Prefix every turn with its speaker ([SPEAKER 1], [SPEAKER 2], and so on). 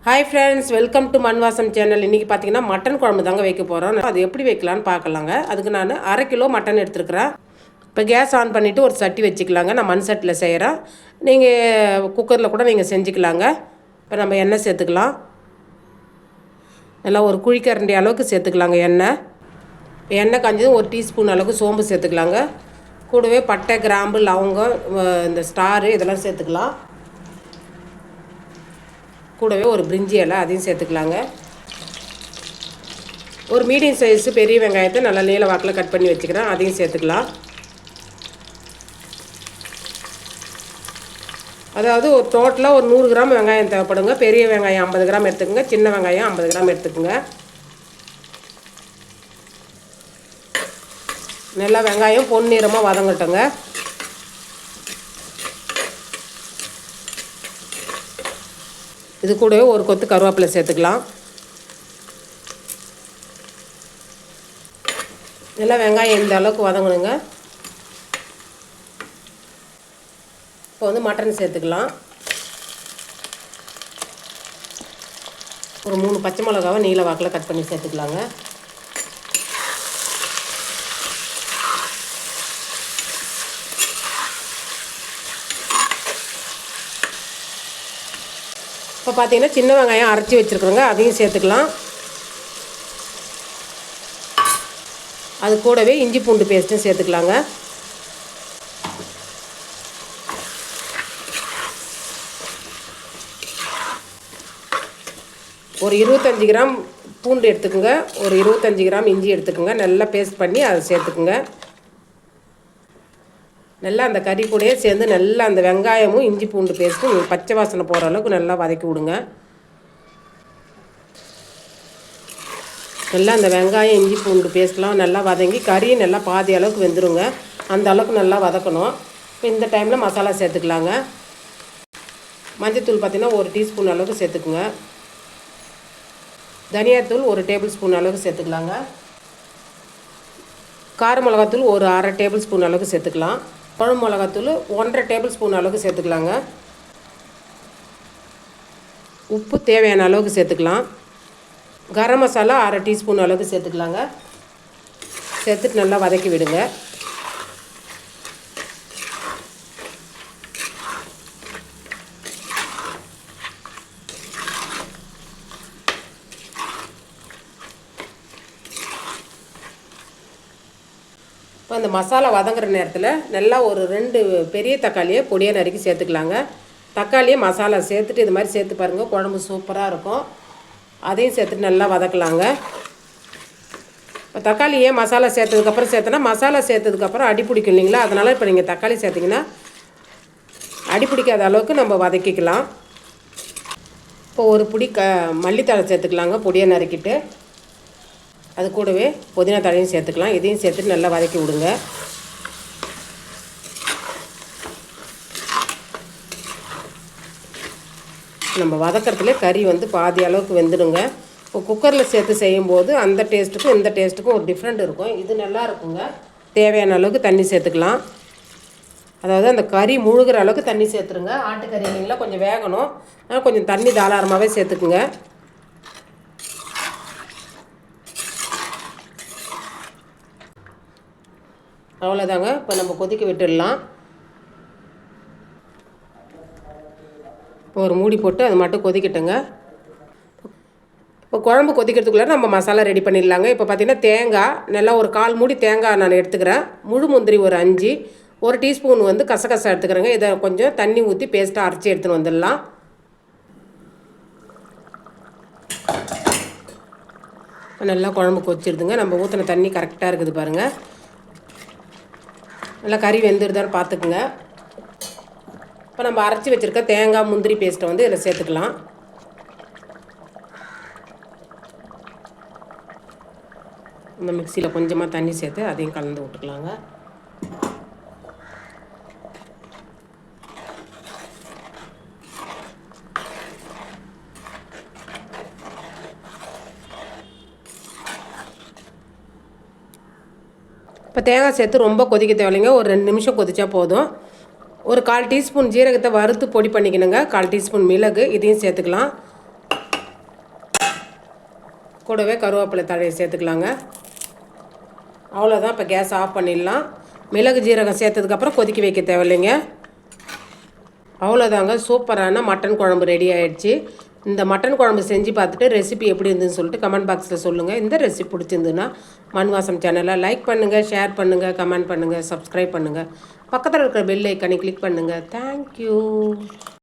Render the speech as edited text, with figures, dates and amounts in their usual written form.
[SPEAKER 1] Hi friends, welcome to மண்வாசம் channel. இன்றைக்கி பார்த்தீங்கன்னா mutton குழம்பு தாங்க வைக்க போகிறோம். அது எப்படி வைக்கலான்னு பார்க்கலாங்க. அதுக்கு நான் 1/2 கிலோ மட்டன் எடுத்துருக்குறேன். இப்போ கேஸ் ஆன் பண்ணிவிட்டு ஒரு சட்டி வச்சுக்கலாங்க. நான் மண் சட்டியில் செய்கிறேன். நீங்கள் குக்கரில் கூட நீங்கள் செஞ்சுக்கலாங்க. இப்போ நம்ம எண்ணெய் சேர்த்துக்கலாம். நல்லா ஒரு குழிக்கரண்டி அளவுக்கு சேர்த்துக்கலாங்க எண்ணெய். எண்ணெய் காஞ்சதும் 1 டீஸ்பூன் அளவுக்கு சோம்பு சேர்த்துக்கலாங்க. கூடவே பட்டை, கிராம்பு, லவங்கம், இந்த ஸ்டாரு இதெல்லாம் சேர்த்துக்கலாம். கூடவே ஒரு பிரிஞ்சி இலை அதையும் சேர்த்துக்கலாங்க. ஒரு மீடியம் சைஸு பெரிய வெங்காயத்தை நல்லா நீல வாக்கில் கட் பண்ணி வச்சுக்கிறேன், அதையும் சேர்த்துக்கலாம். அதாவது ஒரு டோட்டலாக ஒரு 100 கிராம் வெங்காயம் தேவைப்படுங்க. பெரிய வெங்காயம் 50 கிராம் எடுத்துக்கோங்க, சின்ன வெங்காயம் 50 கிராம் எடுத்துக்கோங்க. நல்லா வெங்காயம் பொன்னிறமாக வதங்கட்டுங்க. இது கூடவே ஒரு கொத்து கருவேப்பிலை சேர்த்துக்கலாம். நல்லா வெங்காயம் இந்த அளவுக்கு வதங்கணுங்க. இப்போ மட்டன் சேர்த்துக்கலாம். ஒரு 3 பச்சை மிளகாவை நீல வாக்கில் கட் பண்ணி சேர்த்துக்கலாங்க. இப்போ பார்த்தீங்கன்னா சின்ன வெங்காயம் அரைச்சி வச்சுருக்குறோங்க, அதையும் சேர்த்துக்கலாம். அது கூடவே இஞ்சி பூண்டு பேஸ்ட்டும் சேர்த்துக்கலாங்க. ஒரு 25 கிராம் பூண்டு எடுத்துக்கோங்க, ஒரு 25 கிராம் இஞ்சி எடுத்துக்கோங்க. நல்லா பேஸ்ட் பண்ணி அதை சேர்த்துக்குங்க. நல்லா அந்த கறி கூடயே சேர்ந்து நல்லா அந்த வெங்காயமும் இஞ்சி பூண்டு பேஸ்ட்டும் பச்சை வாசனை போகிற அளவுக்கு நல்லா வதக்கி விடுங்க. நல்லா அந்த வெங்காயம் இஞ்சி பூண்டு பேஸ்ட்லாம் நல்லா வதங்கி கறி நல்லா பாதி அளவுக்கு வெந்துடுங்க. அந்த அளவுக்கு நல்லா வதக்கணும். இப்போ இந்த டைமில் மசாலா சேர்த்துக்கலாங்க. மஞ்சத்தூள் பார்த்திங்கன்னா 1 டீஸ்பூன் அளவுக்கு சேர்த்துக்குங்க. தனியாத்தூள் 1 டேபிள் ஸ்பூன் அளவுக்கு சேர்த்துக்கலாங்க. கார மிளகாத்தூள் ஒரு 1/2 டேபிள் ஸ்பூன் அளவுக்கு சேர்த்துக்கலாம். குழம்பு மிளகாத்தூள் 1/2 டேபிள் ஸ்பூன் அளவுக்கு சேர்த்துக்கலாங்க. உப்பு தேவையான அளவுக்கு சேர்த்துக்கலாம். கரம் மசாலா 1/2 டீஸ்பூன் அளவுக்கு சேர்த்துக்கலாங்க. சேர்த்துட்டு நல்லா வதக்கி விடுங்க. இப்போ அந்த மசாலா வதங்குற நேரத்தில் நல்லா ஒரு 2 பெரிய தக்காளியை பொடியாக நறுக்கி சேர்த்துக்கலாங்க. தக்காளியை மசாலா சேர்த்துட்டு இது மாதிரி சேர்த்து பாருங்கள், குழம்பு சூப்பராக இருக்கும். அதையும் சேர்த்துட்டு நல்லா வதக்கலாங்க. இப்போ தக்காளி ஏன் மசாலா சேர்த்ததுக்கப்புறம் சேர்த்தனா, மசாலா சேர்த்ததுக்கப்புறம் அடி பிடிக்கும் இல்லைங்களா, அதனால் இப்போ நீங்கள் தக்காளி சேர்த்திங்கன்னா அடி பிடிக்காத அளவுக்கு நம்ம வதக்கிக்கலாம். இப்போ ஒரு பிடி மல்லித்தழை சேர்த்துக்கலாங்க, பொடியாக நறுக்கிட்டு. அது கூடவே புதினா தழையும் சேர்த்துக்கலாம். இதையும் சேர்த்துட்டு நல்லா வதக்கி விடுங்க. நம்ம வதக்கிறதுல கறி பாதி அளவுக்கு வெந்துடுங்க. இப்போ குக்கரில் சேர்த்து செய்யும்போது அந்த டேஸ்ட்டுக்கும் இந்த டேஸ்ட்டுக்கும் ஒரு டிஃப்ரெண்ட் இருக்கும். இது நல்லா இருக்குங்க. தேவையான அளவுக்கு தண்ணி சேர்த்துக்கலாம். அதாவது அந்த கறி முழுகிற அளவுக்கு தண்ணி சேர்த்துருங்க. ஆட்டுக்கறி இல்லைங்களா, கொஞ்சம் வேகணும். ஆனால் கொஞ்சம் தண்ணி தாராளமாகவே சேர்த்துக்குங்க. அவ்வளோதாங்க. இப்போ நம்ம கொதிக்க விட்டுடலாம். இப்போ ஒரு மூடி போட்டு அது மட்டும் கொதிக்கட்டுங்க. இப்போ குழம்பு கொதிக்கிறதுக்குள்ளே நம்ம மசாலா ரெடி பண்ணிடலாங்க. இப்போ பார்த்திங்கன்னா தேங்காய் நல்லா ஒரு 1/4 மூடி தேங்காய் நான் எடுத்துக்கிறேன். முழு முந்திரி ஒரு 5, 1 டீஸ்பூன் கசகசா எடுத்துக்கிறேங்க. இதை கொஞ்சம் தண்ணி ஊற்றி பேஸ்ட்டாக அரைச்சி எடுத்துன்னு வந்துடலாம். நல்லா குழம்பு கொதிச்சிடுதுங்க. நம்ம ஊற்றின தண்ணி கரெக்டாக இருக்குது பாருங்கள். நல்லா கறி வெந்துருதான்னு பார்த்துக்குங்க. இப்போ நம்ம அரைச்சி வச்சுருக்க தேங்காய் முந்திரி பேஸ்ட்டை இதில் சேர்த்துக்கலாம். இந்த மிக்சியில் கொஞ்சமாக தண்ணி சேர்த்து அதையும் கலந்து விட்டுக்கலாங்க. இப்போ தேங்காய் சேர்த்து ரொம்ப கொதிக்க தேவையில்லைங்க. ஒரு 2 நிமிஷம் கொதிச்சா போதும். ஒரு 1/4 டீஸ்பூன் ஜீரகத்தை வறுத்து பொடி பண்ணிக்கணுங்க. 1/4 டீஸ்பூன் மிளகு இதையும் சேர்த்துக்கலாம். கூடவே கருவேப்பிலை தழையை சேர்த்துக்கலாங்க. அவ்வளோதான். இப்போ கேஸ் ஆஃப் பண்ணிடலாம். மிளகு ஜீரகம் சேர்த்ததுக்கப்புறம் கொதிக்க வைக்க தேவையில்லைங்க. அவ்வளோதாங்க, சூப்பரான மட்டன் குழம்பு ரெடி ஆகிடுச்சு. இந்த மட்டன் குழம்பு செஞ்சு பார்த்துட்டு ரெசிபி எப்படி இருந்துன்னு சொல்லிட்டு கமெண்ட் பாக்ஸில் சொல்லுங்கள். இந்த ரெசிபி பிடிச்சிருந்துன்னா மண் வாசம் சேனலை லைக் பண்ணுங்கள், ஷேர் பண்ணுங்கள், கமெண்ட் பண்ணுங்கள், சப்ஸ்கிரைப் பண்ணுங்கள். பக்கத்தில் இருக்கிற பெல் ஐக்கானை கிளிக் பண்ணுங்கள். தேங்க்யூ.